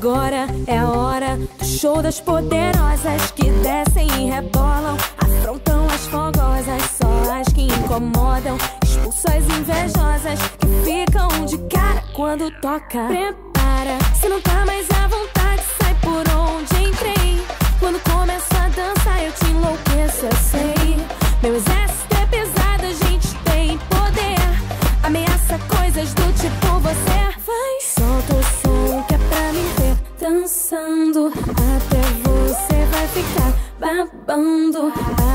Agora é a hora do show das poderosas que descem e rebolam, afrontam as fogosas, só as que incomodam, expulsam as invejosas que ficam de cara quando toca. Prepara, se não tá mais à vontade, sai por onde entrei. Quando começo a dançar eu te enlouqueço, eu sei. Meu exército é pesado, a gente tem poder, ameaça coisas do tipo você. Vai, solta o som que é pra me ver dançando, até você vai ficar babando.